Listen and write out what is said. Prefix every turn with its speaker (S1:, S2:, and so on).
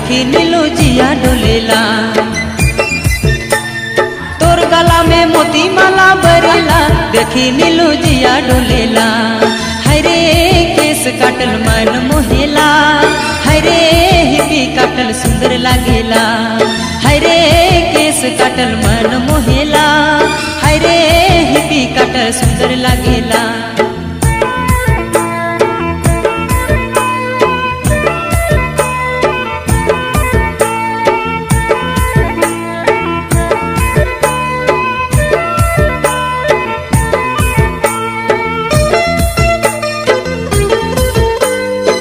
S1: देखी नीलू जिया डोलेला। तोर गला में मोती माला बरेला देखी नीलू जिया डोलेला। हरे केस काटल मन मोहेला, हरे हिपी काटल सुंदर लागेला। हरे केस काटल मन मोहेला, हरे हिपी काटल सुंदर लागेला।